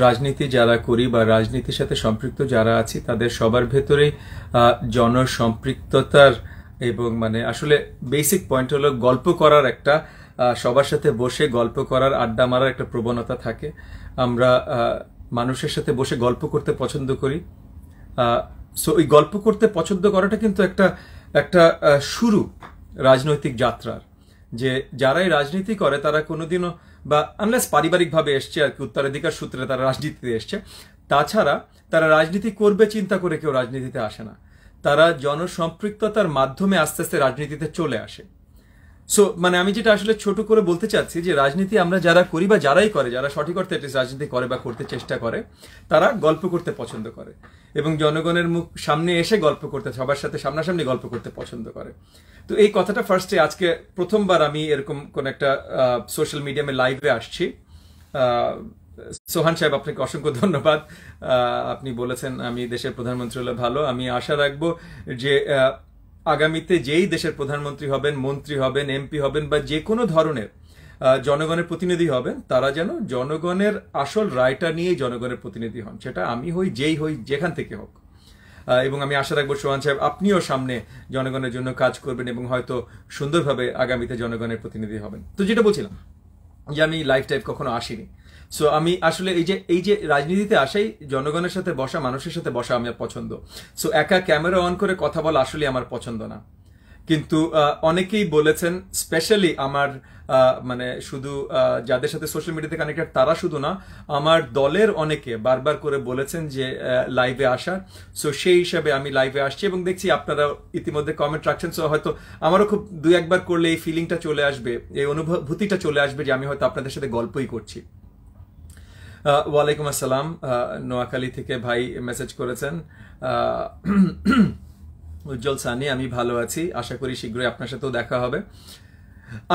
রাজনীতি যারা করি বা রাজনীতির সাথে সম্পৃক্ত যারা আছি তাদের সবার ভেতরেই জনসম্পৃক্ততার এবং মানে আসলে বেসিক পয়েন্ট হলো গল্প করার একটা সবার সাথে বসে গল্প করার আড্ডা মারার একটা প্রবণতা থাকে। আমরা মানুষের সাথে বসে গল্প করতে পছন্দ করি। সো ওই গল্প করতে পছন্দ করাটা কিন্তু একটা একটা শুরু রাজনৈতিক যাত্রার। যে যারাই রাজনীতি করে তারা কোনোদিনও বা আনলেস পারিবারিকভাবে এসছে আর কি, উত্তরাধিকার সূত্রে তারা রাজনীতিতে এসছে, তাছাড়া তারা রাজনীতি করবে চিন্তা করে কেউ রাজনীতিতে আসে না। তারা জনসম্পৃক্ততার মাধ্যমে আস্তে আস্তে রাজনীতিতে চলে আসে। সো মানে আমি যেটা আসলে ছোট করে বলতে চাচ্ছি যে রাজনীতি আমরা যারা করি বা যারাই করে, যারা সঠিক অর্থে রাজনীতি করে বা করতে চেষ্টা করে, তারা গল্প করতে পছন্দ করে এবং জনগণের মুখ সামনে এসে গল্প করতে, সবার সাথে সামনাসামনি গল্প করতে পছন্দ করে। তো এই কথাটা ফার্স্টে আজকে প্রথমবার আমি এরকম কোন একটা সোশ্যাল মিডিয়ামে লাইভে আসছি। সোহান সাহেব, আপনাকে অসংখ্য ধন্যবাদ। আপনি বলেছেন আমি দেশের প্রধানমন্ত্রী হলে ভালো। আমি আশা রাখবো যে আগামীতে যেই দেশের প্রধানমন্ত্রী হবেন, মন্ত্রী হবেন, এমপি হবেন বা যে কোনো ধরনের জনগণের প্রতিনিধি হবেন, তারা যেন জনগণের আসল রায়টা নিয়ে জনগণের প্রতিনিধি হন, সেটা আমি হই, যেই হই, যেখান থেকে হোক। এবং আমি আশা রাখবো সোহান সাহেব আপনিও সামনে জনগণের জন্য কাজ করবেন এবং হয়তো সুন্দরভাবে আগামীতে জনগণের প্রতিনিধি হবেন। তো যেটা বলছিলাম যে আমি লাইফ টাইপ কখনো আসিনি। সো আমি আসলে এই যে রাজনীতিতে আসাই জনগণের সাথে বসা, মানুষের সাথে বসা আমার পছন্দ। সো একা ক্যামেরা অন করে কথা বলা আসলে আমার পছন্দ না। কিন্তু অনেকেই বলেছেন, স্পেশালি আমার মানে শুধু যাদের সাথে সোশ্যাল মিডিয়াতে কানেক্টেড তারা শুধু না, আমার দলের অনেকে বারবার করে বলেছেন যে লাইভে আসার। সো সেই হিসাবে আমি লাইভে আসছি এবং দেখছি আপনারা ইতিমধ্যে কমেন্ট রাখছেন। সো হয়তো আমারও খুব দুই একবার করলে এই ফিলিংটা চলে আসবে, এই অনুভূতিটা চলে আসবে যে আমি হয়তো আপনাদের সাথে গল্পই করছি। ওয়ালাইকুম আসসালাম, নোয়াখালী থেকে ভাই মেসেজ করেছেন। উজ্জ্বল সানি, আমি ভালো আছি, আশা করি শীঘ্রই আপনার সাথেও দেখা হবে।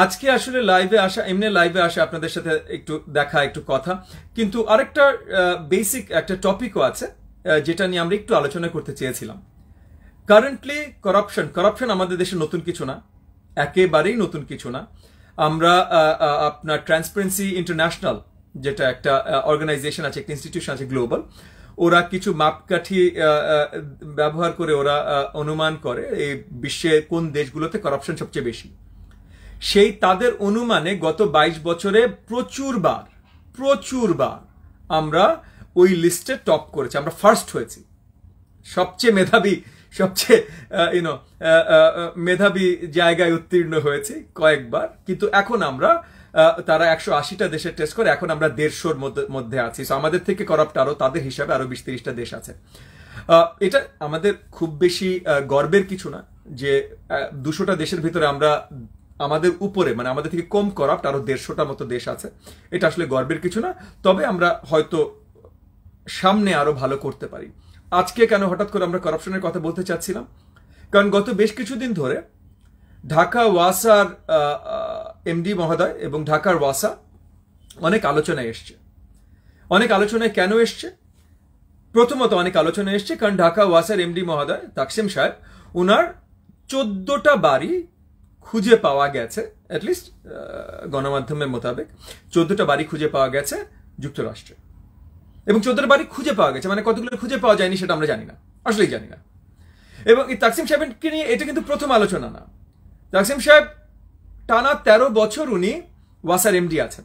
আজকে আসলে লাইভে আসা, এমনি লাইভে আসা আপনাদের সাথে একটু দেখা, একটু কথা, কিন্তু আরেকটা বেসিক একটা টপিকও আছে যেটা নিয়ে আমরা একটু আলোচনা করতে চেয়েছিলাম। কারেন্টলি কারাপশন আমাদের দেশে নতুন কিছু না, একেবারেই নতুন কিছু না। আমরা আপনার ট্রান্সপারেন্সি ইন্টারন্যাশনাল যেটা একটা অর্গানাইজেশন আছে, একটা ইনস্টিটিউশন আছে গ্লোবাল, ওরা কিছু মাপকাঠি ব্যবহার করে ওরা অনুমান করে এই বিশ্বে কোন দেশগুলোতে কারাপশন সবচেয়ে বেশি। সেই তাদের অনুমানে গত 22 বছরে প্রচুরবার আমরা ওই লিস্টে টপ করেছি, আমরা ফার্স্ট হয়েছি, সবচেয়ে মেধাবী জায়গায় উত্তীর্ণ হয়েছি কয়েকবার। কিন্তু এখন আমরা তারা 180টা দেশের টেস্ট করে, এখন আমরা 150-র মধ্যে আছি। আমাদের থেকে করাপ্ট আরো, তাদের হিসাবে আরো 20-30টা দেশ আছে। এটা আমাদের খুব বেশি গর্বের কিছু না যে 200টা দেশের ভিতরে আমরা, আমাদের উপরে মানে আমাদের থেকে কম করাপ্ট আরো 150টার মতো দেশ আছে। এটা আসলে গর্বের কিছু না, তবে আমরা হয়তো সামনে আরো ভালো করতে পারি। আজকে কেন হঠাৎ করে আমরা কারাপশনের কথা বলতে চাচ্ছিলাম, কারণ গত বেশ কিছুদিন ধরে ঢাকা ওয়াসার এমডি মহোদয় এবং ঢাকার ওয়াসা অনেক আলোচনায় এসছে। অনেক আলোচনায় কেন এসছে? প্রথমত অনেক আলোচনায় এসছে কারণ ঢাকা ওয়াসার এমডি মহোদয় তাকসিম সাহেব, ওনার 14টা বাড়ি খুঁজে পাওয়া গেছে, অ্যাটলিস্ট গণমাধ্যমের মোতাবেক 14টা বাড়ি খুঁজে পাওয়া গেছে যুক্তরাষ্ট্রে। এবং 14টা বাড়ি খুঁজে পাওয়া গেছে, মানে কতগুলো খুঁজে পাওয়া যায়নি সেটা আমরা জানি না, আসলেই জানি না। এবং এই তাকসিম সাহেবকে নিয়ে এটা কিন্তু প্রথম আলোচনা না। তাকসিম সাহেব টানা 13 বছর উনি ওয়াসার এমডি আছেন।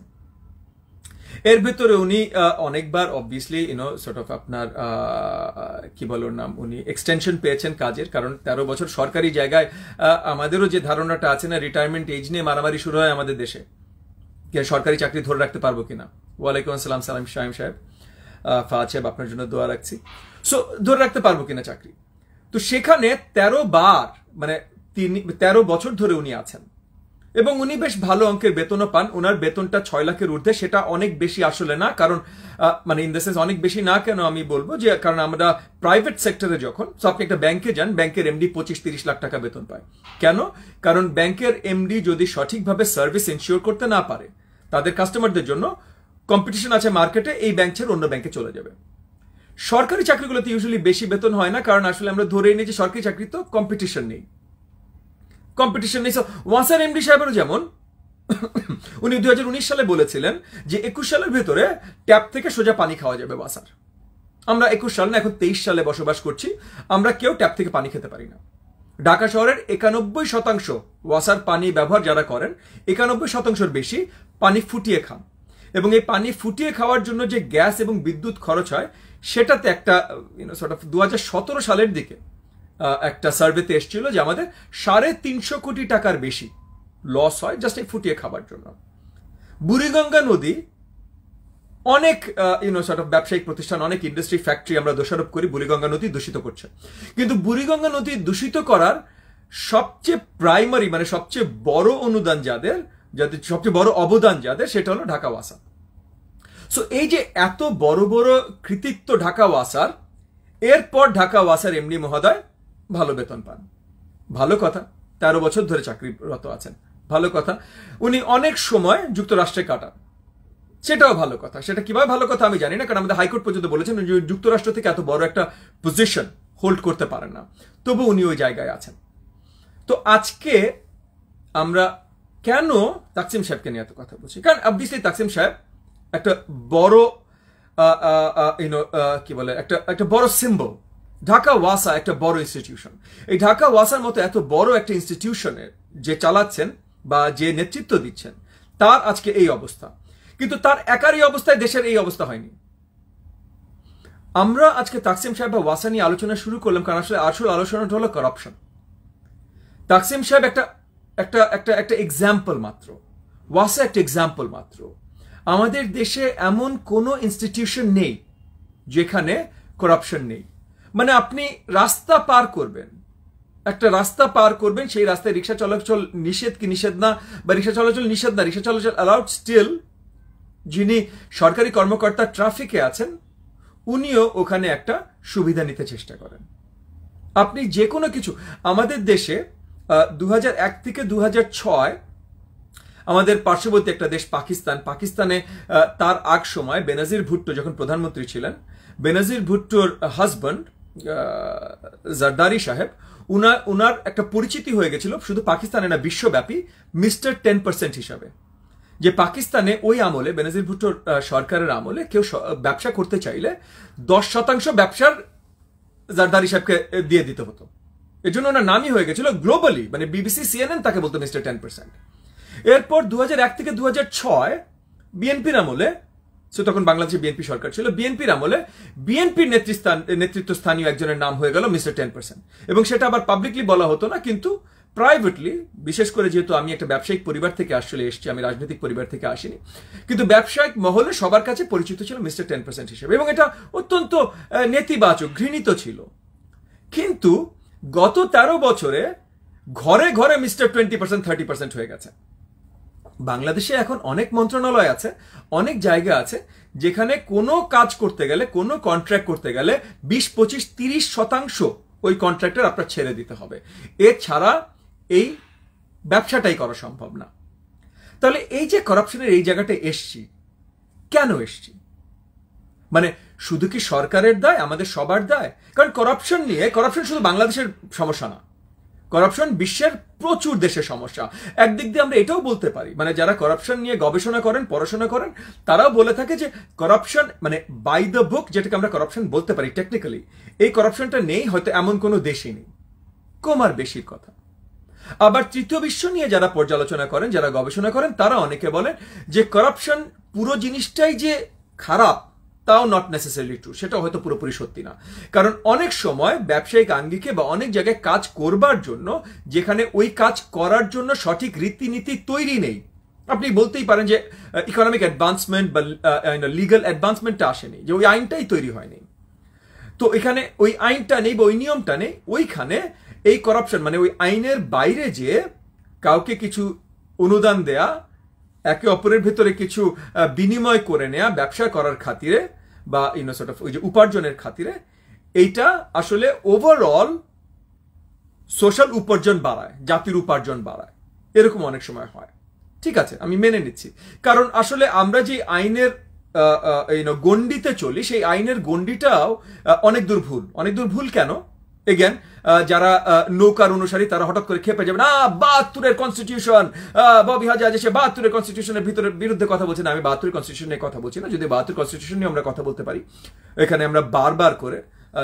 এর ভেতরে উনি অনেকবার অবভিয়াসলি সর্ট অফ আপনার কি বলার নাম, উনি এক্সটেনশন পেয়েছেন কাজের, কারণ 13 বছর সরকারি জায়গায়। আমাদেরও যে ধারণাটা আছে না, রিটায়ারমেন্ট এজ নিয়ে মারামারি শুরু হয় আমাদের দেশে, সরকারি চাকরি ধরে রাখতে পারবো কিনা। ওয়ালাইকুম আসসালাম শাহিম সাহেব, ফাহাদ সাহেব আপনার জন্য দোয়া রাখছি। সো ধরে রাখতে পারবো কিনা চাকরি। তো সেখানে 13 বছর ধরে উনি আছেন এবং উনি বেশ ভালো অঙ্কের বেতনও পান। ওনার বেতনটা 6 লাখের ঊর্ধ্বে, সেটা অনেক বেশি আসলে না, কারণ মানে ইন দ্য সেন্স অনেক বেশি না কেন আমি বলবো যে কারণ আমরা প্রাইভেট সেক্টরে যখন, আপনি একটা ব্যাংকে যান, ব্যাংকের এমডি 25-30 লাখ টাকা বেতন পায়। কেন? কারণ ব্যাংকের এমডি যদি সঠিকভাবে সার্ভিস এনশিওর করতে না পারে তাদের কাস্টমারদের জন্য, কম্পিটিশন আছে মার্কেটে, এই ব্যাংক ছেড়ে অন্য ব্যাংকে চলে যাবে। সরকারি চাকরিগুলোতে ইউজুয়ালি বেশি বেতন হয় না, কারণ আসলে আমরা ধরেই নিই যে সরকারি চাকরি তো কম্পিটিশন নেই। ওয়াসার এমডি সাহেবেরও যেমন উনি 2019 সালে বলেছিলেন যে 21 সালের ভেতরে ট্যাপ থেকে সোজা পানি খাওয়া যাবে ওয়াসার। আমরা 21 সাল না, এখন 23 সালে বসবাস করছি, আমরা কেউ ট্যাপ থেকে পানি খেতে পারি না। ঢাকা শহরের 91% ওয়াসার পানি ব্যবহার যারা করেন, 91%-র বেশি পানি ফুটিয়ে খান। এবং এই পানি ফুটিয়ে খাওয়ার জন্য যে গ্যাস এবং বিদ্যুৎ খরচ হয়, সেটাতে একটা 2017 সালের দিকে একটা সার্ভেতে এসেছিল যে আমাদের 350 কোটি টাকার বেশি লস হয় জাস্ট এই ফুটিয়ে খাবার জন্য। বুড়িগঙ্গা নদী, অনেক ব্যবসায়িক প্রতিষ্ঠান, অনেক ইন্ডাস্ট্রি, ফ্যাক্টরি আমরা দোষারোপ করি বুড়িগঙ্গা নদী দূষিত করছে, কিন্তু বুড়িগঙ্গা নদী দূষিত করার সবচেয়ে প্রাইমারি মানে সবচেয়ে বড় অনুদান যাদের সবচেয়ে বড় অবদান যাদের, সেটা হলো ঢাকা ওয়াসা। সো এই যে এত বড় বড় কৃতিত্ব ঢাকা ওয়াসার, এরপর ঢাকা ওয়াসার এমডি মহোদয় ভালো বেতন পান, ভালো কথা, 13 বছর ধরে চাকরিরত আছেন, ভালো কথা। উনি অনেক সময় যুক্তরাষ্ট্রে কাটান, সেটাও ভালো কথা। সেটা কিভাবে ভালো কথা আমি জানি না, কারণ আমাদের হাইকোর্ট পর্যন্ত বলেছেন যুক্তরাষ্ট্র থেকে এত বড় একটা পজিশন হোল্ড করতে পারেন না, তবু উনি ওই জায়গায় আছেন। তো আজকে আমরা কেন তাকসিম সাহেবকে নিয়ে এত কথা বলছি, কারণ অবভিয়াসলি তাকসিম সাহেব একটা বড় কি বলে একটা বড় সিম্বল। ঢাকা ওয়াসা একটা বড় ইনস্টিটিউশন। এই ঢাকা ওয়াসার মতো এত বড় একটা ইনস্টিটিউশনের যে চালাচ্ছেন বা যে নেতৃত্ব দিচ্ছেন, তার আজকে এই অবস্থা। কিন্তু তার একারই অবস্থায় দেশের এই অবস্থা হয়নি। আমরা আজকে তাকসিম সাহেব বা ওয়াসা নিয়ে আলোচনা শুরু করলাম কারণ আসল আলোচনাটা হলো করাপশন। তাকসিম সাহেব একটা এক্সাম্পল মাত্র, ওয়াসা একটা এক্সাম্পল মাত্র। আমাদের দেশে এমন কোনো ইনস্টিটিউশন নেই যেখানে করাপশন নেই। মানে আপনি রাস্তা পার করবেন, একটা রাস্তা পার করবেন, সেই রাস্তায় রিক্সা চলাচল নিষেধ কি নিষেধ না, বা রিক্সা চলাচল নিষেধ না, রিক্সা চলাচল অ্যালাউড, স্টিল যিনি সরকারি কর্মকর্তা ট্রাফিকে আছেন উনিও ওখানে একটা সুবিধা নিতে চেষ্টা করেন। আপনি যে কোনো কিছু, আমাদের দেশে 2001 থেকে 2006 আমাদের পার্শ্ববর্তী একটা দেশ পাকিস্তানে তার আগ সময় বেনাজির ভুট্টো যখন প্রধানমন্ত্রী ছিলেন, বেনাজির ভুট্টোর হাজব্যান্ড জারদারি সাহেব, উনার একটা পরিচিতি হয়ে গেছিল শুধু পাকিস্তানে না বিশ্বব্যাপী মিস্টার 10% হিসাবে। যে পাকিস্তানে ওই আমলে বেনাজির ভুট্টোর সরকারের আমলে কেউ ব্যবসা করতে চাইলে 10% ব্যবসার জারদারি সাহেবকে দিয়ে দিতে হতো। এর জন্য ওনার নামই হয়ে গেছিল গ্লোবালি, মানে বিবিসি, সিএনএন তাকে বলতো মিস্টার 10%। এরপর 2001 থেকে 2006 বিএনপির আমলে, তখন বাংলাদেশে বিএনপি সরকার ছিল, বিএনপির আমলে বিএনপির নেতৃত্বস্থানীয় একজনের নাম হয়ে গেল মিস্টার 10%। এবং সেটা আবার পাবলিকলি বলা হতো না, কিন্তু প্রাইভেটলি, বিশেষ করে যেহেতু আমি একটা ব্যবসায়িক পরিবার থেকে আসলে এসেছি, আমি রাজনৈতিক পরিবার থেকে আসিনি, কিন্তু ব্যবসায়িক মহলে সবার কাছে পরিচিত ছিল মিস্টার 10% হিসেবে, এবং এটা অত্যন্ত নেতিবাচক, ঘৃণিত ছিল। কিন্তু গত 13 বছরে ঘরে ঘরে মিস্টার 20%, 30% হয়ে গেছে। বাংলাদেশে এখন অনেক মন্ত্রণালয় আছে, অনেক জায়গা আছে যেখানে কোনো কাজ করতে গেলে, কোনো কন্ট্রাক্ট করতে গেলে 20, 25, 30% ওই কন্ট্রাক্টর আপনার ছেড়ে দিতে হবে। এছাড়া এই ব্যবসাটাই করা সম্ভব না। তাহলে এই যে করাপশনের এই জায়গাটা এসছি, কেন এসছি? মানে শুধু কি সরকারের দায়, আমাদের সবার দায়? কারণ করাপশন শুধু বাংলাদেশের সমস্যা না, করাপশন বিশ্বের প্রচুর দেশের সমস্যা। একদিক দিয়ে আমরা এটাও বলতে পারি, মানে যারা করাপশন নিয়ে গবেষণা করেন, পড়াশোনা করেন, তারাও বলে থাকে যে করাপশন মানে বাই দ্য বুক, যেটাকে আমরা করাপশন বলতে পারি টেকনিক্যালি, এই করাপশনটা নেই হয়তো এমন কোনো দেশই নেই, কম আর বেশির কথা। আবার তৃতীয় বিশ্ব নিয়ে যারা পর্যালোচনা করেন, যারা গবেষণা করেন, তারা অনেকে বলেন যে করাপশন পুরো জিনিসটাই যে খারাপ, তাও নট নেসেসারিলি ট্রু, সেটা হয়তো পুরোপুরি সত্যি না। কারণ অনেক সময় ব্যবসায়িক আঙ্গিকে বা অনেক জায়গায় কাজ করবার জন্য, যেখানে ওই কাজ করার জন্য সঠিক রীতিনীতি তৈরি নেই, আপনি বলতেই পারেন যে ইকোনমিক অ্যাডভান্সমেন্ট বা লিগাল অ্যাডভান্সমেন্টটা আসেনি, যে ওই আইনটাই তৈরি হয়নি। তো এখানে ওই আইনটা নেই বা ওই নিয়মটা নেই, ওইখানে এই করাপশন মানে ওই আইনের বাইরে যে কাউকে কিছু অনুদান দেয়া, একে অপরের ভেতরে কিছু বিনিময় করে নেয়া ব্যবসা করার খাতিরে বা ওই যে উপার্জনের খাতিরে, এইটা আসলে ওভারঅল সোশ্যাল উপার্জন বাড়ায়, জাতির উপার্জন বাড়ায়, এরকম অনেক সময় হয়। ঠিক আছে, আমি মেনে নিচ্ছি, কারণ আসলে আমরা যে আইনের গণ্ডিতে চলি, সেই আইনের গণ্ডিটাও অনেক দূর ভুল। অনেক দূর ভুল কেন? এগেন যারা নৌকার অনুসারী তারা হঠাৎ করে খেপে যাবে না, 72-এর কনস্টিটিউশন, ববি হাজার সে 72-এর কনস্টিটিউশনের বিরুদ্ধে কথা বলছে না। আমি 72-এর কনস্টিটিউশন নিয়ে কথা বলছি না, যদি 72 কনস্টিটিউশন নিয়ে আমরা কথা বলতে পারি। এখানে আমরা বারবার করে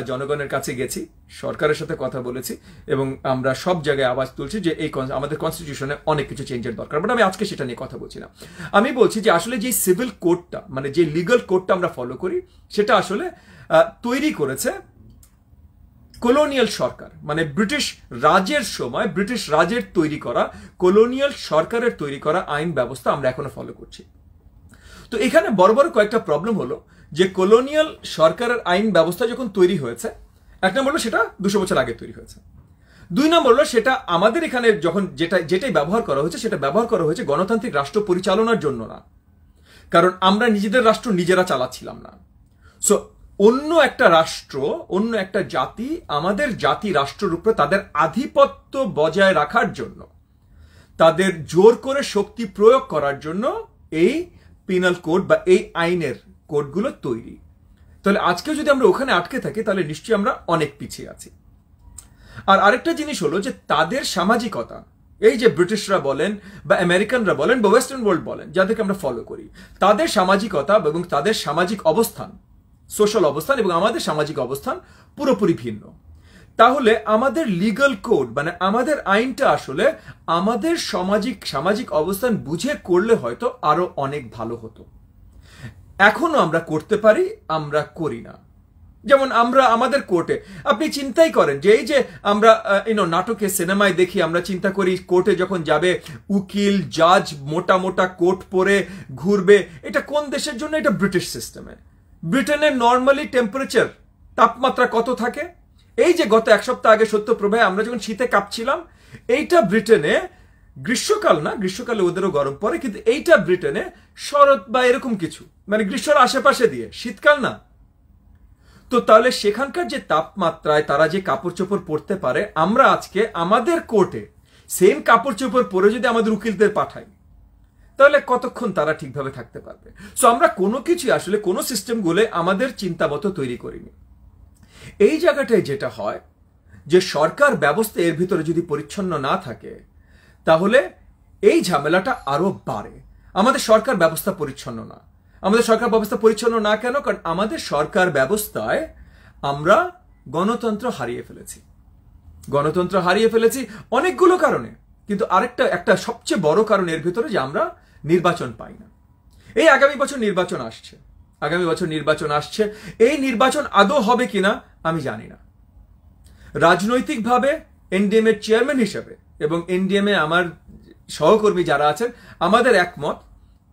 জনগণের কাছে গেছি, সরকারের সাথে কথা বলেছি এবং আমরা সব জায়গায় আওয়াজ তুলছি যে এই আমাদের কনস্টিটিউশনে অনেক কিছু চেঞ্জের দরকার। বাট আমি আজকে সেটা নিয়ে কথা বলছি না। আমি বলছি যে আসলে যে সিভিল কোডটা, মানে যে লিগাল কোডটা আমরা ফলো করি, সেটা আসলে তৈরি করেছে কলোনিয়াল সরকার, মানে ব্রিটিশ রাজের সময় ব্রিটিশ রাজের তৈরি করা, কলোনিয়াল সরকারের তৈরি করা আইন ব্যবস্থা আমরা এখনো ফলো করছি। তো এখানে বড় বড় কয়েকটা প্রবলেম হলো যে কলোনিয়াল সরকারের আইন ব্যবস্থা যখন তৈরি হয়েছে, এক নম্বর হলো সেটা 200 বছর আগে তৈরি হয়েছে। 2 নম্বর হলো সেটা আমাদের এখানে যখন যেটাই ব্যবহার করা হয়েছে, সেটা ব্যবহার করা হয়েছে গণতান্ত্রিক রাষ্ট্র পরিচালনার জন্য না, কারণ আমরা নিজেদের রাষ্ট্র নিজেরা চালাচ্ছিলাম না। সো অন্য একটা রাষ্ট্র, অন্য একটা জাতি আমাদের জাতি রাষ্ট্রের উপরে তাদের আধিপত্য বজায় রাখার জন্য, তাদের জোর করে শক্তি প্রয়োগ করার জন্য এই পিনাল কোড বা এই আইনের কোডগুলো তৈরি। তাহলে আজকে যদি আমরা ওখানে আটকে থাকি তাহলে নিশ্চয়ই আমরা অনেক পিছিয়ে আছি। আর আরেকটা জিনিস হলো যে তাদের সামাজিকতা, এই যে ব্রিটিশরা বলেন বা আমেরিকানরা বলেন বা ওয়েস্টার্ন ওয়ার্ল্ড বলেন, যাদেরকে আমরা ফলো করি, তাদের সামাজিকতা এবং তাদের সামাজিক অবস্থান, সোশ্যাল অবস্থান এবং আমাদের সামাজিক অবস্থান পুরোপুরি ভিন্ন। তাহলে আমাদের লিগাল কোড মানে আমাদের আইনটা আসলে আমাদের সামাজিক অবস্থান বুঝে করলে হয়তো আরো অনেক ভালো হতো। এখনো আমরা করতে পারি, আমরা করি না। যেমন আমরা আমাদের কোর্টে, আপনি চিন্তাই করেন যে এই যে আমরা নাটকে সিনেমায় দেখি, আমরা চিন্তা করি কোর্টে যখন যাবে উকিল জাজ মোটা মোটা কোট পরে ঘুরবে। এটা কোন দেশের জন্য? এটা ব্রিটিশ সিস্টেমে। ব্রিটেনের নর্মালি টেম্পারেচার, তাপমাত্রা কত থাকে? এই যে গত এক সপ্তাহ আগে সত্যপ্রভায় আমরা যখন শীতে কাঁপছিলাম, এইটা ব্রিটেনে গ্রীষ্মকাল না, গ্রীষ্মকালে ওদেরও গরম পড়ে, কিন্তু এইটা ব্রিটেনে শরৎ বা এরকম কিছু, মানে গ্রীষ্মের আশেপাশে দিয়ে, শীতকাল না। তো তাহলে সেখানকার যে তাপমাত্রায় তারা যে কাপড় চোপড় পরতে পারে, আমরা আজকে আমাদের কোর্টে সেম কাপড় চোপড় পরে যদি আমাদের উকিলদের পাঠাই, তাহলে কতক্ষণ তারা ঠিকভাবে থাকতে পারবে? সো আমরা কোনো কিছু আসলে কোনো সিস্টেমগুলো আমাদের চিন্তা মতো তৈরি করিনি। এই জায়গাটায় যেটা হয় যে সরকার ব্যবস্থা এর ভিতরে যদি পরিচ্ছন্ন না থাকে, তাহলে এই ঝামেলাটা আরো বাড়ে। আমাদের সরকার ব্যবস্থা পরিচ্ছন্ন না। আমাদের সরকার ব্যবস্থা পরিচ্ছন্ন না কেন? কারণ আমাদের সরকার ব্যবস্থায় আমরা গণতন্ত্র হারিয়ে ফেলেছি। গণতন্ত্র হারিয়ে ফেলেছি অনেকগুলো কারণে, কিন্তু একটা সবচেয়ে বড় কারণ এর ভিতরে যে আমরা নির্বাচন পাই না। এই আগামী বছর নির্বাচন আসছে, এই নির্বাচন আদৌ হবে কিনা আমি জানি না। রাজনৈতিকভাবে এনডিএম এর চেয়ারম্যান হিসেবে এবং এনডিএম এ আমার সহকর্মী যারা আছেন, আমাদের একমত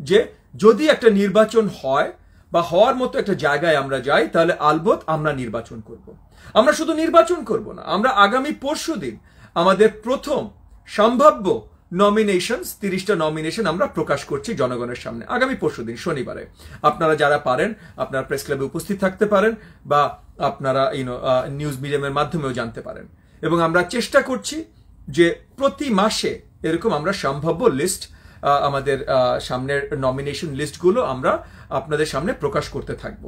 যে যদি একটা নির্বাচন হয় বা হওয়ার মতো একটা জায়গায় আমরা যাই, তাহলে আলবত আমরা নির্বাচন করব। আমরা শুধু নির্বাচন করব না, আমরা আগামী পরশুদিন আমাদের প্রথম সম্ভাব্য নমিনেশনস 30টা নমিনেশন আমরা প্রকাশ করছি জনগণের সামনে আগামী পরশুদিন শনিবারে। আপনারা যারা পারেন আপনারা প্রেস ক্লাবে উপস্থিত থাকতে পারেন বা আপনারা নিউজ মিডিয়ামের মাধ্যমেও জানতে পারেন। এবং আমরা চেষ্টা করছি যে প্রতি মাসে এরকম আমরা সম্ভাব্য লিস্ট, আমাদের সামনের নমিনেশন লিস্টগুলো আমরা আপনাদের সামনে প্রকাশ করতে থাকব।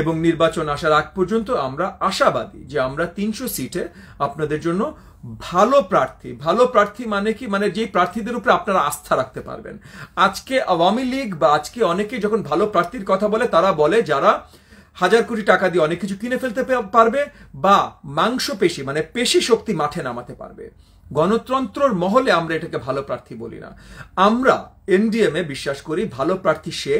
এবং নির্বাচন আসার আগ পর্যন্ত আমরা আশাবাদী যে আমরা 300 সিটে আপনাদের জন্য ভালো প্রার্থী মানে কি? মানে যে প্রার্থীদের উপরে আপনারা আস্থা রাখতে পারবেন। আজকে আওয়ামী লীগ বা আজকে অনেকে যখন ভালো প্রার্থীর কথা বলে, তারা বলে যারা 1000 কোটি টাকা দিয়ে অনেক কিছু কিনে ফেলতে পারবে বা মাংসপেশি মানে পেশি শক্তি মাঠে নামাতে পারবে। গণতন্ত্রের মহলে আমরা এটাকে ভালো প্রার্থী বলি না। আমরা এনডিএম এ বিশ্বাস করি ভালো প্রার্থী সে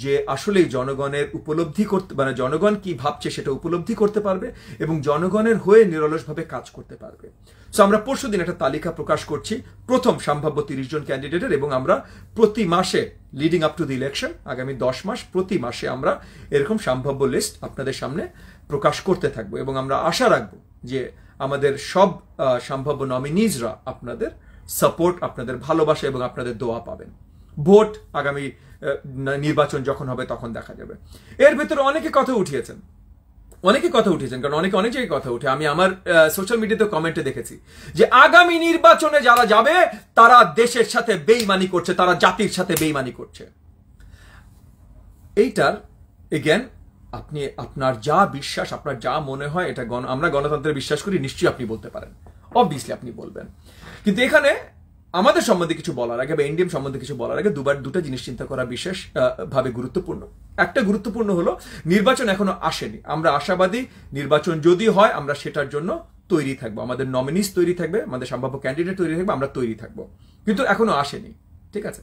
যে আসলেই জনগণের উপলব্ধি করতে, মানে জনগণ কি ভাবছে সেটা উপলব্ধি করতে পারবে এবং জনগণের হয়ে নিরলসভাবে কাজ করতে পারবে। সো আমরা পরশুদিন একটা তালিকা প্রকাশ করছি প্রথম সম্ভাব্য 30 জন ক্যান্ডিডেটের, এবং আমরা প্রতি মাসে leading up to the election আগামী 10 মাস প্রতি মাসে আমরা এরকম সম্ভাব্য লিস্ট আপনাদের সামনে প্রকাশ করতে থাকবো। এবং আমরা আশা রাখবো যে আমাদের সব সম্ভাব্য নমিনিজরা আপনাদের সাপোর্ট, আপনাদের ভালোবাসা এবং আপনাদের দোয়া পাবেন। ভোট আগামী নির্বাচন যখন হবে তখন দেখা যাবে। এর ভিতরে অনেকে কথা উঠিয়েছেন, কারণ অনেক জায়গায় কথা উঠে। আমি আমার সোশ্যাল মিডিয়াতে কমেন্টে দেখেছি যে আগামী নির্বাচনে যারা যাবে তারা দেশের সাথে বেইমানি করছে, তারা জাতির সাথে বেইমানি করছে। এইটার এগেন আপনি আপনার যা বিশ্বাস, আপনার যা মনে হয়, এটা আমরা গণতন্ত্রে বিশ্বাস করি, নিশ্চয়ই আপনি বলতে পারেন, অবভিয়াসলি আপনি বলবেন। কিন্তু এখানে আমাদের সম্বন্ধে কিছু বলার আগে বা এনডিএম সম্বন্ধে কিছু বলার আগে দুটা জিনিস চিন্তা করা বিশেষ ভাবে গুরুত্বপূর্ণ। একটা গুরুত্বপূর্ণ হলো নির্বাচন এখনো আসেনি, আমরা আশাবাদী নির্বাচন যদি হয় আমরা সেটার জন্য তৈরি থাকবো, আমাদের নমিনিস তৈরি থাকবে, আমাদের সম্ভাব্য ক্যান্ডিডেট তৈরি থাকবে, আমরা তৈরি থাকবো, কিন্তু এখনো আসেনি, ঠিক আছে।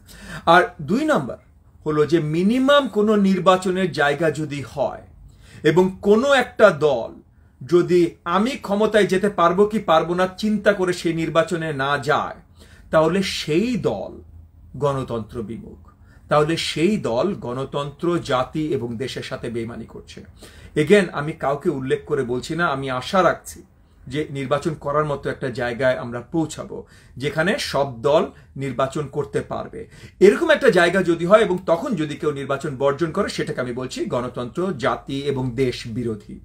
আর 2 নাম্বার হলো যে মিনিমাম কোনো নির্বাচনের জায়গা যদি হয় এবং কোনো একটা দল যদি আমি ক্ষমতায় যেতে পারবো কি পারবো না চিন্তা করে সেই নির্বাচনে না যায়, তাহলে সেই দল গণতন্ত্র বিমুখ, তাহলে সেই দল গণতন্ত্র, জাতি এবং দেশের সাথে বেইমানি করছে। এগেন আমি কাউকে উল্লেখ করে বলছি না, আমি আশা রাখছি যে নির্বাচন করার মতো একটা জায়গায় আমরা পৌঁছাবো যেখানে সব দল নির্বাচন করতে পারবে। এরকম একটা জায়গা যদি হয় এবং তখন যদি কেউ নির্বাচন বর্জন করে, সেটাকে আমি বলছি গণতন্ত্র, জাতি এবং দেশ বিরোধী।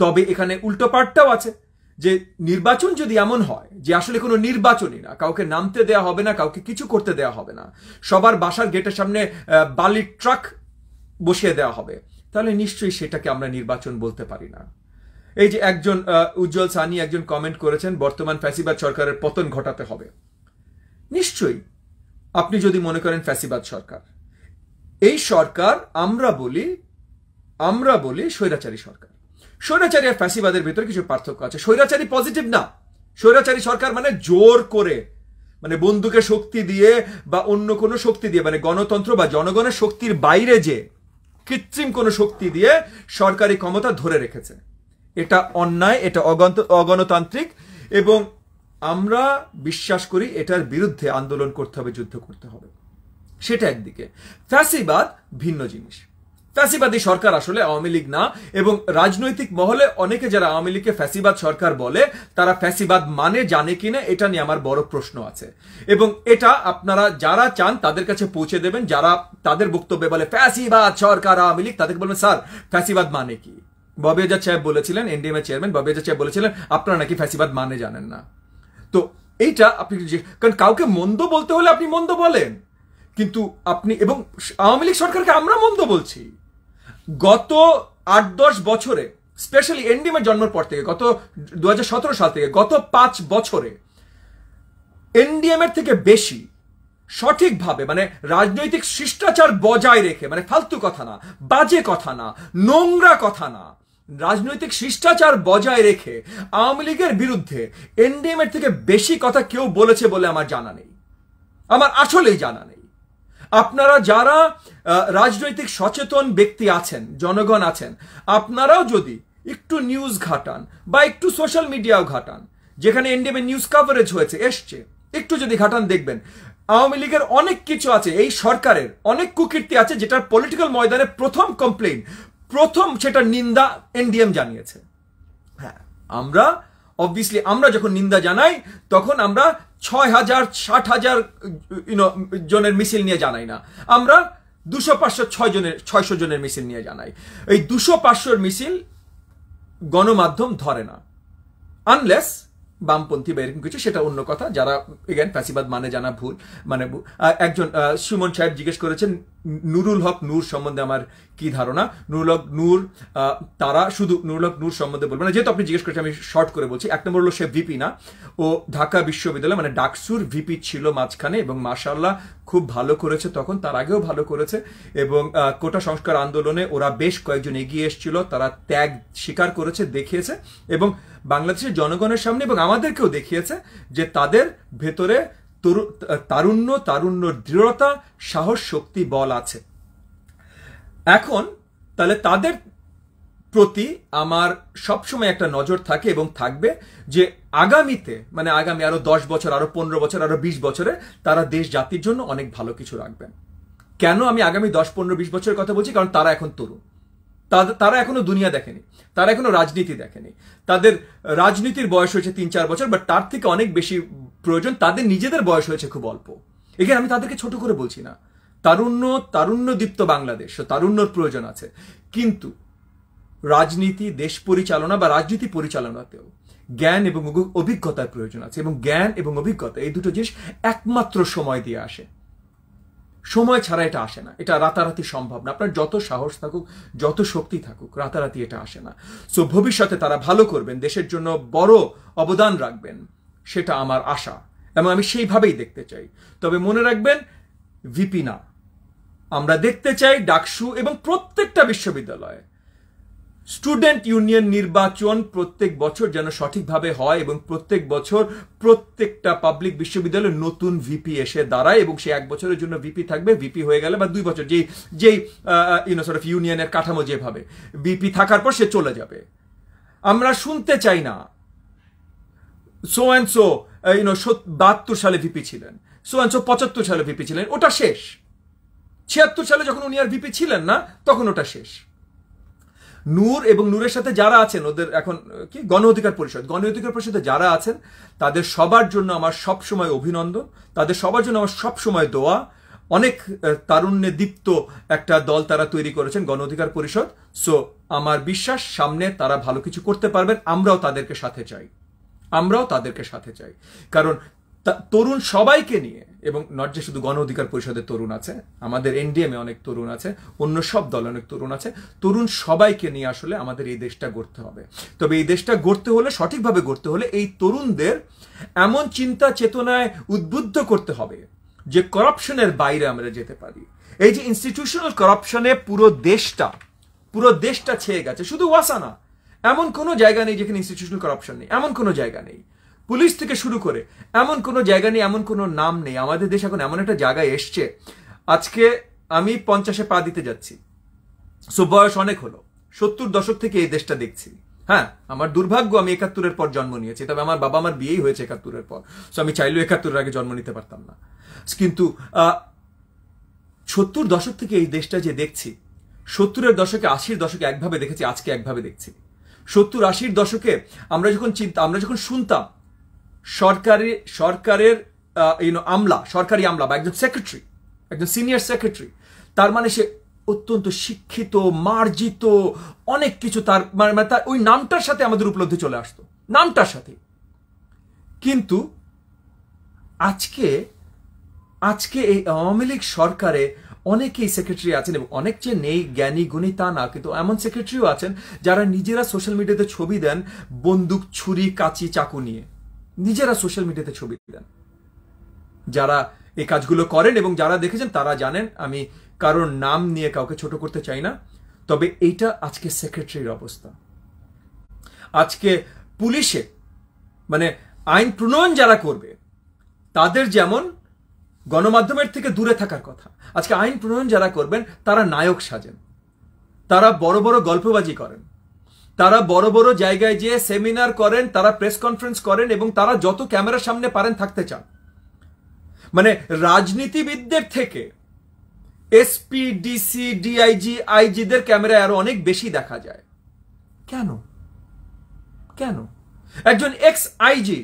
তবে এখানে উল্টো পাল্টাও আছে, যে নির্বাচন যদি এমন হয় যে আসলে কোনো নির্বাচনই না, কাউকে নামতে দেয়া হবে না, কাউকে কিছু করতে দেয়া হবে না, সবার বাসার গেটের সামনে বালির ট্রাক বসিয়ে দেওয়া হবে, তাহলে নিশ্চয়ই সেটাকে আমরা নির্বাচন বলতে পারি না। এই যে একজন উজ্জ্বল সানি একজন কমেন্ট করেছেন বর্তমান ফ্যাসিবাদ সরকারের পতন ঘটাতে হবে। নিশ্চয়ই আপনি যদি মনে করেন ফ্যাসিবাদ সরকার, এই সরকার আমরা বলি স্বৈরাচারী সরকার। স্বৈরাচারী আর ফ্যাসিবাদের ভিতরে কিছু পার্থক্য আছে। স্বৈরাচারী পজিটিভ না, স্বৈরাচারী সরকার মানে জোর করে, মানে বন্দুকের শক্তি দিয়ে বা অন্য কোনো শক্তি দিয়ে, মানে গণতন্ত্র বা জনগণের শক্তির বাইরে যে কৃত্রিম কোনো শক্তি দিয়ে সরকারি ক্ষমতা ধরে রেখেছে। এটা অন্যায়, এটা অগণতান্ত্রিক, এবং আমরা বিশ্বাস করি এটার বিরুদ্ধে আন্দোলন করতে হবে, যুদ্ধ করতে হবে। সেটা একদিকে। ফ্যাসিবাদ ভিন্ন জিনিস। ফ্যাসিবাদী সরকার আসলে আওয়ামী লীগ না, এবং রাজনৈতিক মহলে অনেকে যারা আওয়ামী লীগকে ফ্যাসিবাদ সরকার বলে, তারা ফ্যাসিবাদ মানে জানে কিনা এটা নিয়ে আমার বড় প্রশ্ন আছে। এবং এটা আপনারা যারা চান তাদের কাছে পৌঁছে দেবেন, যারা তাদের বক্তব্যে বলে ফ্যাসিবাদ সরকার আওয়ামী লীগ, তাদেরকে বলবেন স্যার ফ্যাসিবাদ মানে কি? ববি আজাদ সাহেব বলেছিলেন, এনডিএম এর চেয়ারম্যান ববি আজাদ সাহেব বলেছিলেন আপনারা নাকি ফ্যাসিবাদ মানে জানেন না। তো এইটা আপনি, কারণ কাউকে মন্দ বলতে হলে আপনি মন্দ বলেন, কিন্তু আপনি, এবং আওয়ামী লীগ সরকারকে আমরা মন্দ বলছি। গত 8-10 বছরে, স্পেশালি এনডিএম এর জন্মের পর থেকে, গত 2017 সাল থেকে গত 5 বছরে এনডিএম এর থেকে বেশি সঠিকভাবে, মানে রাজনৈতিক শিষ্টাচার বজায় রেখে, মানে ফালতু কথা না, বাজে কথা না, নোংরা কথা না, রাজনৈতিক শিষ্টাচার বজায় রেখে আওয়ামী লীগের বিরুদ্ধে এনডিএম এর থেকে বেশি কথা কেউ বলেছে বলে আমার জানা নেই, আমার আসলেই জানা নেই। আপনারা যারা রাজনৈতিক সচেতন ব্যক্তি আছেন, জনগণ আছেন, আপনারাও যদি একটু নিউজ ঘাটান বা একটু সোশ্যাল মিডিয়াও ঘাটান, যেখানে এনডিএম এর নিউজ কভারেজ হয়েছে, এসছে, একটু যদি ঘাটান দেখবেন আওয়ামী লীগের অনেক কিছু আছে, এই সরকারের অনেক কুকীর্তি আছে, যেটার পলিটিক্যাল ময়দানে প্রথম কমপ্লেইন, প্রথম সেটা নিন্দা এনডিএম জানিয়েছে। হ্যাঁ, আমরা অবভিয়াসলি আমরা যখন নিন্দা জানাই তখন আমরা 6,000 60,000 জনের মিছিল নিয়ে জানাই না, আমরা 200 500 600 জনের মিছিল নিয়ে জানাই। এই 200-500 মিছিল গণমাধ্যম ধরে না, আনলেস বামপন্থী বা এরকম কিছু, সেটা অন্য কথা। যারা এগেন ফ্যাসিবাদ মানে জানা ভুল, মানে একজন সুমন সাহেব জিজ্ঞেস করেছেন নুরুল হক নূর সম্বন্ধে আমার কি ধারণা। নুরুল হক নূর, তারা শুধু নুরুল হক নূর সম্বন্ধে বলবো না, যেহেতু আপনি জিজ্ঞেস করেছেন আমি শর্ট করে বলছি। 1 নম্বর হলো সে ভিপি না, ও ঢাকা বিশ্ববিদ্যালয় মানে ডাকসুর ভিপি ছিল মাঝখানে, এবং মাশাআল্লাহ খুব ভালো করেছে, তখন তার আগেও ভালো করেছে, এবং কোটা সংস্কার আন্দোলনে ওরা বেশ কয়েকজন এগিয়ে এসেছিল, তারা ত্যাগ স্বীকার করেছে, দেখিয়েছে, এবং বাংলাদেশের জনগণের সামনে এবং আমাদেরকেও দেখিয়েছে যে তাদের ভেতরে তারুণ্য দৃঢ়তা, সাহস, শক্তি, বল আছে। এখন তাহলে তাদের প্রতি আমার সবসময় একটা নজর থাকে এবং থাকবে, যে আগামীতে, মানে আগামী আরো 10 বছর, আরো 15 বছর, আরো 20 বছরে তারা দেশ জাতির জন্য অনেক ভালো কিছু রাখবেন। কেন আমি আগামী 10, 15, 20 বছরের কথা বলছি? কারণ তারা এখন তরুণ, তারা এখনো দুনিয়া দেখেনি, তারা এখনো রাজনীতি দেখেনি, তাদের রাজনীতির বয়স হয়েছে 3-4 বছর, বাট তার থেকে অনেক বেশি প্রয়োজন, তাদের নিজেদের বয়স হয়েছে খুব অল্প। এখানে আমি তাদেরকে ছোট করে বলছি না, তারুণ্যদীপ্ত বাংলাদেশ, তারুণ্যর প্রয়োজন আছে, কিন্তু রাজনীতি, দেশ পরিচালনা বা রাজনীতি পরিচালনাতেও জ্ঞান এবং অভিজ্ঞতার প্রয়োজন আছে, এবং জ্ঞান এবং অভিজ্ঞতা এই দুটো জিনিস একমাত্র সময় দিয়ে আসে। সময় ছাড়া এটা আসে না, এটা রাতারাতি সম্ভব না। আপনার যত সাহস থাকুক, যত শক্তি থাকুক, রাতারাতি এটা আসে না। সো ভবিষ্যতে তারা ভালো করবেন, দেশের জন্য বড় অবদান রাখবেন, সেটা আমার আশা এবং আমি সেইভাবেই দেখতে চাই। তবে মনে রাখবেন, ভিপি না, আমরা দেখতে চাই ডাকসু এবং প্রত্যেকটা বিশ্ববিদ্যালয়ে স্টুডেন্ট ইউনিয়ন নির্বাচন প্রত্যেক বছর যেন সঠিকভাবে হয় এবং প্রত্যেক বছর প্রত্যেকটা পাবলিক বিশ্ববিদ্যালয়ে নতুন ভিপি এসে দাঁড়ায় এবং সে 1 বছরের জন্য ভিপি থাকবে। ভিপি হয়ে গেলে বা 2 বছর, যেই ইউনিয়নের কাঠামো যেভাবে, ভিপি থাকার পর সে চলে যাবে। আমরা শুনতে চাই না সো অ্যান্ড সো 72 সালে ভিপি ছিলেন, সো অ্যান্ড সো 75 সালে ভিপি ছিলেন, ওটা শেষ। 76 সালে যখন উনি আর ভিপি ছিলেন না, তখন ওটা শেষ। নূর এবং নূরের সাথে যারা আছেন, ওদের এখন কি গণ অধিকার পরিষদে যারা আছেন, তাদের সবার জন্য আমার সবসময় অভিনন্দন, তাদের সবার জন্য আমার সবসময় দোয়া। অনেক তারুণ্যে দীপ্ত একটা দল তারা তৈরি করেছেন, গণ অধিকার পরিষদ। সো আমার বিশ্বাস সামনে তারা ভালো কিছু করতে পারবেন। আমরাও তাদেরকে সাথে চাই, কারণ তরুণ সবাইকে নিয়ে, এবং নট যে শুধু গণ অধিকার পরিষদের তরুণ আছে, আমাদের এনডিএম এ অনেক তরুণ আছে, অন্য সব দলে অনেক তরুণ আছে, তরুণ সবাইকে নিয়ে আসলে আমাদের এই দেশটা গড়তে হবে। তবে এই দেশটা গড়তে হলে, সঠিকভাবে গড়তে হলে, এই তরুণদের এমন চিন্তা চেতনায় উদ্বুদ্ধ করতে হবে যে করাপশনের বাইরে আমরা যেতে পারি। এই যে ইনস্টিটিউশনাল করাপশনে পুরো দেশটা ছেয়ে গেছে, শুধু ওয়াসা না, এমন কোনো জায়গা নেই যেখানে ইনস্টিটিউশনাল করাপশন নেই, এমন কোনো জায়গা নেই। পুলিশ থেকে শুরু করে এমন কোনো জায়গা নেই, এমন কোনো নাম নেই। আমাদের দেশ এখন এমন একটা জায়গায় এসছে, আজকে আমি 50-এ পা দিতে যাচ্ছি, সো বয়স অনেক হলো। 70 দশক থেকে এই দেশটা দেখছি। হ্যাঁ, আমার দুর্ভাগ্য, আমি 71-এর পর জন্ম নিয়েছি, তবে আমার বাবা মার বিয়েই হয়েছে 71-এর পর, সো আমি চাইলেও 71-এর আগে জন্ম নিতে পারতাম না। কিন্তু 70 দশক থেকে এই দেশটা যে দেখছি, 70-এর দশকে, 80-র দশকে একভাবে দেখেছি, আজকে একভাবে দেখছি। 70-80-র দশকে আমরা যখন শুনতাম সরকারের সরকারি আমলা বা একজন সিনিয়র সেক্রেটারি, তার মানে সে অত্যন্ত শিক্ষিত, মার্জিত, অনেক কিছু, তার মানে তার ওই নামটার সাথে আমাদের উপলব্ধি চলে আসতো, নামটার সাথে। কিন্তু আজকে এই আওয়ামী লীগ সরকারে অনেকেই সেক্রেটারি আছেন, এবং অনেক যে নেই জ্ঞানী গুণী তা না, কিন্তু এমন সেক্রেটারিও আছেন যারা নিজেরা সোশ্যাল মিডিয়াতে ছবি দেন বন্দুক, ছুরি, কাঁচি, চাকু নিয়ে, নিজেরা সোশ্যাল মিডিয়াতে ছবি দেন। যারা এই কাজগুলো করেন এবং যারা দেখেছেন তারা জানেন, আমি কারোর নাম নিয়ে কাউকে ছোট করতে চাই না। তবে এইটা আজকে সেক্রেটারির অবস্থা। আজকে পুলিশে, মানে আইন প্রণয়ন যারা করবে, তাদের যেমন গণমাধ্যমের থেকে দূরে থাকার কথা, আজকে আইন প্রণয়ন যারা করবেন তারা নায়ক সাজেন, তারা বড় বড় গল্পবাজি করেন, তারা বড় বড় জায়গায় যেয়ে সেমিনার করেন, তারা প্রেস কনফারেন্স করেন, এবং তারা যত ক্যামেরার সামনে পারেন থাকতে চান। মানে রাজনীতিবিদদের থেকে এসপি, ডিসি, ডিআইজি, আইজিদের ক্যামেরায় আরো অনেক বেশি দেখা যায়। কেন? একজন এক্স আইজি,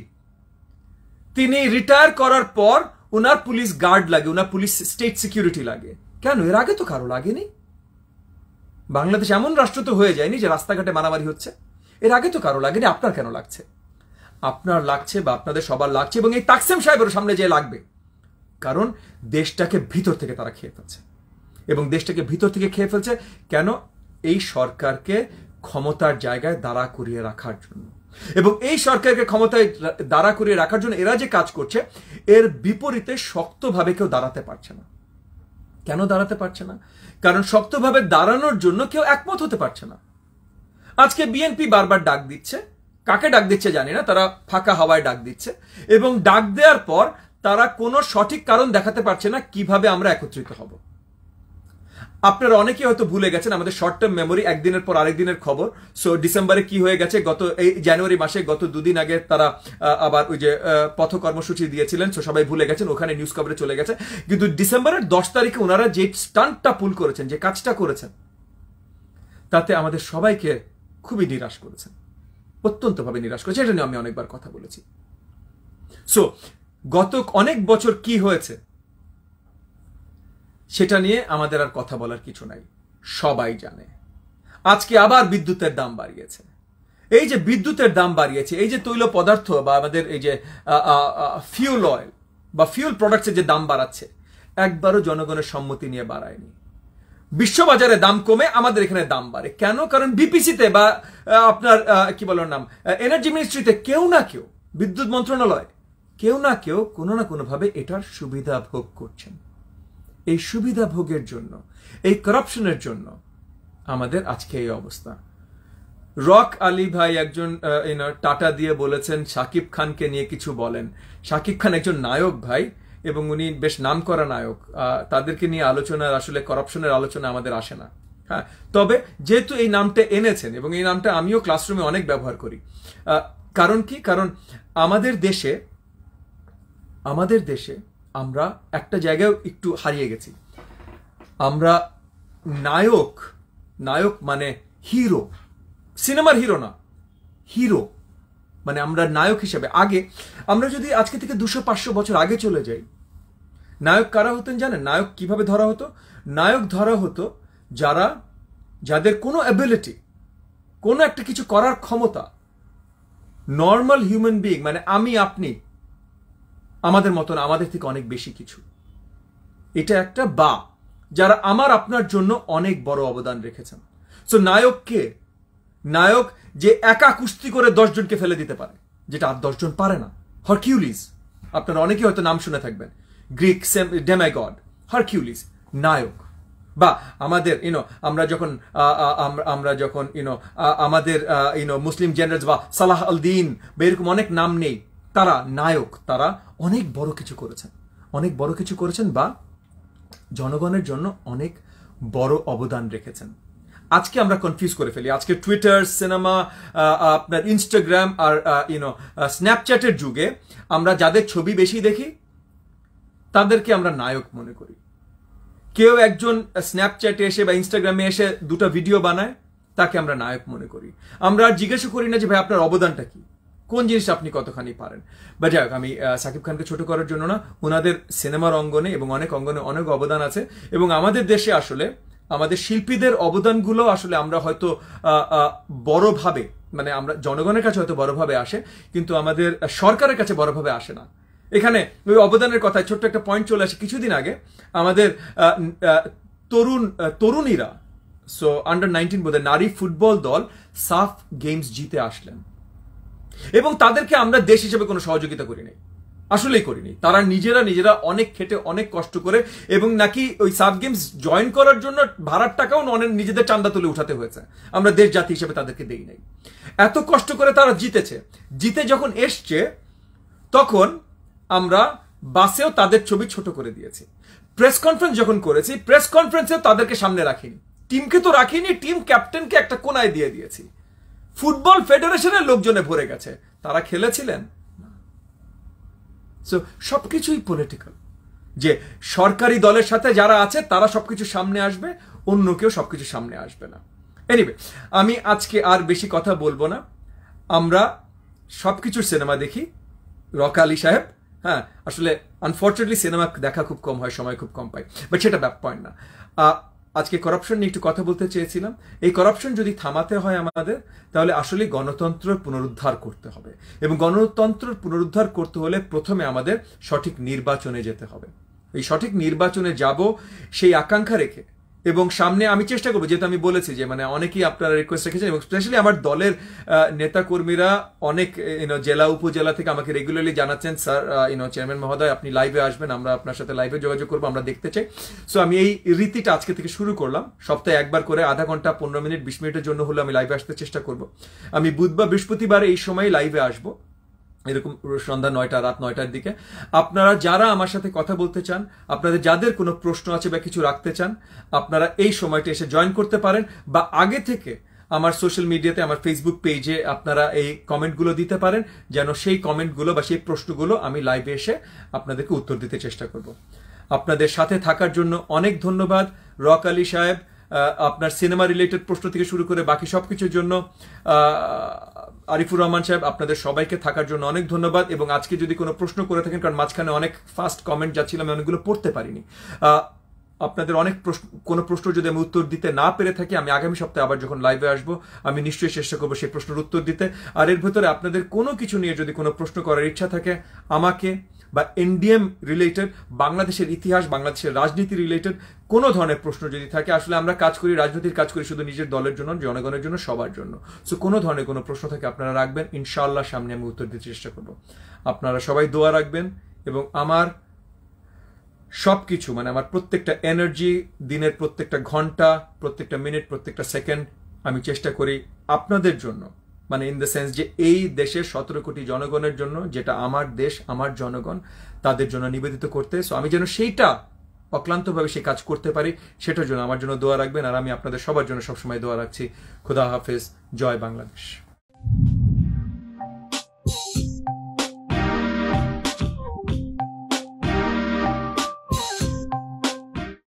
তিনি রিটায়ার করার পর ওনার পুলিশ গার্ড লাগে, ওনার পুলিশ স্টেট সিকিউরিটি লাগে। কেন? এর আগে তো কারো লাগেনি। বাংলাদেশ এমন রাষ্ট্র তো হয়ে যায়নি যে রাস্তাঘাটে মারামারি হচ্ছে। এর আগে তো কারো লাগেনি। আপনার কেন লাগছে? আপনার লাগছে, বা আপনাদের সবার লাগছে, এবং এই তাকসিম সাহেবের সামনে যে লাগবে, কারণ দেশটাকে ভিতর থেকে তারা খেয়ে ফেলছে। এবং দেশটাকে ভিতর থেকে খেয়ে ফেলছে কেন? এই সরকারকে ক্ষমতার জায়গায় দাঁড়া করিয়ে রাখার জন্য। এবং এই সরকারকে ক্ষমতায় দাঁড়া করিয়ে রাখার জন্য এরা যে কাজ করছে, এর বিপরীতে শক্তভাবে কেউ দাঁড়াতে পারছে না। কেন দাঁড়াতে পারছে না? কারণ শক্তভাবে দাঁড়ানোর জন্য কেউ একমত হতে পারছে না। আজকে বিএনপি বারবার ডাক দিচ্ছে, কাকে ডাক দিচ্ছে জানি না, তারা ফাঁকা হাওয়ায় ডাক দিচ্ছে, এবং ডাক দেওয়ার পর তারা কোনো সঠিক কারণ দেখাতে পারছে না কিভাবে আমরা একত্রিত হব। আপনারা অনেকে হয়তো ভুলে গেছেন, আমাদের শর্ট টার্ম মেমোরি, একদিনের পর আরেক দিনের খবর। সো ডিসেম্বরে কি হয়ে গেছে, এই জানুয়ারি মাসে গত 2 দিন আগে তারা আবার ওই যে পথ কর্মসূচি দিয়েছিলেন, সো সবাই ভুলে গেছেন, ওখানে নিউজ কভারে চলে গেছে। কিন্তু ডিসেম্বরের 10 তারিখে ওনারা যে স্টান্টটা পুল করেছেন, যে কাজটা করেছেন, তাতে আমাদের সবাইকে খুবই নিরাশ করেছেন, অত্যন্তভাবে নিরাশ করেছে। এটা নিয়ে আমি অনেকবার কথা বলেছি। সো গত অনেক বছর কি হয়েছে সেটা নিয়ে আমাদের আর কথা বলার কিছু নাই, সবাই জানে। আজকে আবার বিদ্যুতের দাম বাড়িয়েছে। এই যে বিদ্যুতের দাম বাড়িয়েছে, এই যে তৈল পদার্থ বা আমাদের এই যে ফিউল অয়েল বা ফিউল প্রোডাক্টসের যে দাম বাড়াচ্ছে, একবারও জনগণের সম্মতি নিয়ে বাড়ায়নি। বিশ্ববাজারে দাম কমে, আমাদের এখানে দাম বাড়ে কেন? কারণ বিপিসিতে বা আপনার কি বলার নাম এনার্জি মিনিস্ট্রিতে কেউ না কেউ, বিদ্যুৎ মন্ত্রণালয় কেউ না কেউ কোনো না কোনোভাবে এটার সুবিধা ভোগ করছেন। এই সুবিধা ভোগের জন্য, এই করাপশনের জন্য আমাদের আজকে এই অবস্থা। রক আলী ভাই একজন টাটা দিয়ে বলেছেন শাকিব খানকে নিয়ে কিছু বলেন। শাকিব খান একজন নায়ক ভাই, এবং উনি বেশ নামকরা নায়ক। তাদেরকে নিয়ে আলোচনা, আসলে করাপশনের আলোচনা আমাদের আসে না। হ্যাঁ, তবে যেহেতু এই নামটা এনেছেন, এবং এই নামটা আমিও ক্লাসরুমে অনেক ব্যবহার করি, কারণ কি? কারণ আমাদের দেশে আমরা একটা জায়গায় একটু হারিয়ে গেছি। আমরা নায়ক মানে হিরো, সিনেমার হিরো না, হিরো মানে আমরা নায়ক হিসেবে। আগে আমরা যদি আজকে থেকে 200-500 বছর আগে চলে যাই, নায়ক কারা হতেন জানেন? নায়ক কিভাবে ধরা হতো? নায়ক ধরা হতো যাদের কোনো অ্যাবিলিটি, কোনো একটা কিছু করার ক্ষমতা, নর্মাল হিউম্যান বিইং মানে আমি আপনি, আমাদের মতন, আমাদের থেকে অনেক বেশি কিছু। এটা একটা, বা যারা আমার আপনার জন্য অনেক বড় অবদান রেখেছেন। সো নায়ক কে? নায়ক যে একা কুস্তি করে 10 জনকে ফেলে দিতে পারে, যেটা আর 10 জন পারে না। হারকিউলিস, আপনারা অনেকে হয়তো নাম শুনে থাকবেন, গ্রিক ডেমাগড হারকিউলিস, নায়ক। বা আমাদের আমরা যখন আমাদের মুসলিম জেনারেলস বা সালাহ আল দিন বা এরকম অনেক নাম নেই, তারা নায়ক, তারা অনেক বড় কিছু করেছেন বা জনগণের জন্য অনেক বড় অবদান রেখেছেন। আজকে আমরা কনফিউজ করে ফেলি। আজকে টুইটার, সিনেমা, আপনার ইনস্টাগ্রাম আর স্ন্যাপচ্যাটের যুগে আমরা যাদের ছবি বেশি দেখি তাদেরকে আমরা নায়ক মনে করি। কেউ একজন স্ন্যাপচ্যাটে এসে বা ইনস্টাগ্রামে এসে 2টা ভিডিও বানায়, তাকে আমরা নায়ক মনে করি। আমরা আর জিজ্ঞাসা করি না যে ভাই আপনার অবদানটা কি, কোন জিনিসটা আপনি কতখানি পারেন। বা যাই হোক, আমি সাকিব খানকে ছোট করার জন্য না, ওনাদের সিনেমার অঙ্গনে এবং অনেক অঙ্গনে অনেক অবদান আছে। এবং আমাদের দেশে আসলে আমাদের শিল্পীদের অবদানগুলো আসলে আমরা হয়তো বড়ভাবে, মানে আমরা জনগণের কাছে হয়তো বড়ভাবে আসে, কিন্তু আমাদের সরকারের কাছে বড়ভাবে আসে না। এখানে ওই অবদানের কথায় ছোট্ট একটা পয়েন্ট চলে আসে। কিছুদিন আগে আমাদের তরুণীরা, সো আন্ডার 19 বোধহয় নারী ফুটবল দল সাফ গেমস জিতে আসলেন, এবং তাদেরকে আমরা দেশ হিসেবে কোনো সহযোগিতা করি নাই, আসলেই করিনি। তারা নিজেরা অনেক খেটে, অনেক কষ্ট করে, এবং নাকি ওই সাফ গেমস জয়েন করার জন্য ভাড়ার টাকাও অনেক নিজেদের চান্দা তুলে উঠাতে হয়েছে। আমরা দেশ জাতি হিসেবে তাদেরকে দেই নাই। এত কষ্ট করে তারা জিতেছে। জিতে যখন এসছে তখন আমরা বাসেও তাদের ছবি ছোট করে দিয়েছি। প্রেস কনফারেন্স যখন করেছি, প্রেস কনফারেন্সেও তাদেরকে সামনে রাখিনি, টিমকে তো রাখিনি, টিম ক্যাপ্টেনকে একটা কোনায় দিয়ে দিয়েছি। ফুটবল ফেডারেশনের লোকজনে ভরে গেছে, তারা খেলেছিলেন। সো সবকিছুই পলিটিক্যাল, যে সরকারি দলের সাথে যারা আছে তারা সবকিছু সামনে আসবে, অন্য কেউ সবকিছু সামনে আসবে না। এনিওয়ে, আমি আজকে আর বেশি কথা বলবো না। আমরা সবকিছুর সিনেমা দেখি। রক আলী সাহেব, হ্যাঁ, আসলে আনফর্চুনেটলি সিনেমা দেখা খুব কম হয়, সময় খুব কম পাই, বাট সেটা পয়েন্ট না। আজকে করাপশন নিয়ে একটু কথা বলতে চেয়েছিলাম। এই করাপশন যদি থামাতে হয় আমাদের, তাহলে আসলে গণতন্ত্রের পুনরুদ্ধার করতে হবে, এবং গণতন্ত্রের পুনরুদ্ধার করতে হলে প্রথমে আমাদের সঠিক নির্বাচনে যেতে হবে। এই সঠিক নির্বাচনে যাব সেই আকাঙ্ক্ষা রেখে, এবং সামনে আমি চেষ্টা করবো, যেহেতু আমি বলেছি যে মানে অনেকেই আপনারা রিকোয়েস্ট রেখেছেন, এবং স্পেশালি আমার দলের নেতা কর্মীরা অনেক জেলা উপজেলা থেকে আমাকে রেগুলারলি জানাচ্ছেন, স্যার চেয়ারম্যান মহোদয় আপনি লাইভে আসবেন, আমরা আপনার সাথে লাইভে যোগাযোগ করবো, আমরা দেখতে চাই। সো আমি এই রীতিটা আজকে থেকে শুরু করলাম। সপ্তাহে একবার করে আধা ঘন্টা, 15 মিনিট, 20 মিনিটের জন্য হলে আমি লাইভে আসতে চেষ্টা করব। আমি বুধবার, বৃহস্পতিবার এই সময় লাইভে আসবো, এরকম সন্ধ্যা 9টা, রাত 9টার দিকে। আপনারা যারা আমার সাথে কথা বলতে চান, আপনাদের যাদের কোনো প্রশ্ন আছে বা কিছু রাখতে চান, আপনারা এই সময়টা এসে জয়েন করতে পারেন, বা আগে থেকে আমার সোশ্যাল মিডিয়াতে, আমার ফেসবুক পেজে আপনারা এই কমেন্টগুলো দিতে পারেন, যেন সেই কমেন্টগুলো বা সেই প্রশ্নগুলো আমি লাইভে এসে আপনাদেরকে উত্তর দিতে চেষ্টা করব। আপনাদের সাথে থাকার জন্য অনেক ধন্যবাদ। রক আলী সাহেব, আপনার সিনেমা রিলেটেড প্রশ্ন থেকে শুরু করে বাকি সবকিছুর জন্য, আরিফুর রহমান সাহেব, আপনাদের সবাইকে থাকার জন্য অনেক ধন্যবাদ। এবং আজকে যদি কোনো প্রশ্ন করে থাকেন, কারণ মাঝখানে অনেক ফাস্ট কমেন্ট যাচ্ছিল, আমি অনেকগুলো পড়তে পারিনি, আপনাদের অনেক কোনো প্রশ্ন যদি আমি উত্তর দিতে না পেরে থাকি, আমি আগামী সপ্তাহে আবার যখন লাইভে আসবো, আমি নিশ্চয়ই চেষ্টা করবো সেই প্রশ্নের উত্তর দিতে। আর এর ভেতরে আপনাদের কোনো কিছু নিয়ে যদি কোনো প্রশ্ন করার ইচ্ছা থাকে, আমাকে বা এনডিএম রিলেটেড, বাংলাদেশের ইতিহাস, বাংলাদেশের রাজনীতি রিলেটেড কোনো ধরনের প্রশ্ন যদি থাকে, আসলে আমরা কাজ করি, রাজনীতির কাজ করি শুধু নিজের দলের জন্য, জনগণের জন্য, সবার জন্য। সো কোনো ধরনের কোনো প্রশ্ন থাকে আপনারা রাখবেন, ইনশাআল্লাহ সামনে আমি উত্তর দিতে চেষ্টা করব। আপনারা সবাই দোয়া রাখবেন এবং আমার সবকিছু মানে আমার প্রত্যেকটা এনার্জি, দিনের প্রত্যেকটা ঘন্টা, প্রত্যেকটা মিনিট, প্রত্যেকটা সেকেন্ড আমি চেষ্টা করি আপনাদের জন্য, মানে ইন দ্য সেন্স যে এই দেশের 17 কোটি জনগণের জন্য, যেটা আমার দেশ, আমার জনগণ, তাদের জন্য নিবেদিত করতে। সো আমি যেন সেইটা অক্লান্তভাবে সেই কাজ করতে পারি, সেটার জন্য আমার জন্য দোয়া রাখবেন। আর আমি আপনাদের সবার জন্য সবসময় দোয়া রাখছি। খুদা হাফেজ, জয় বাংলাদেশ।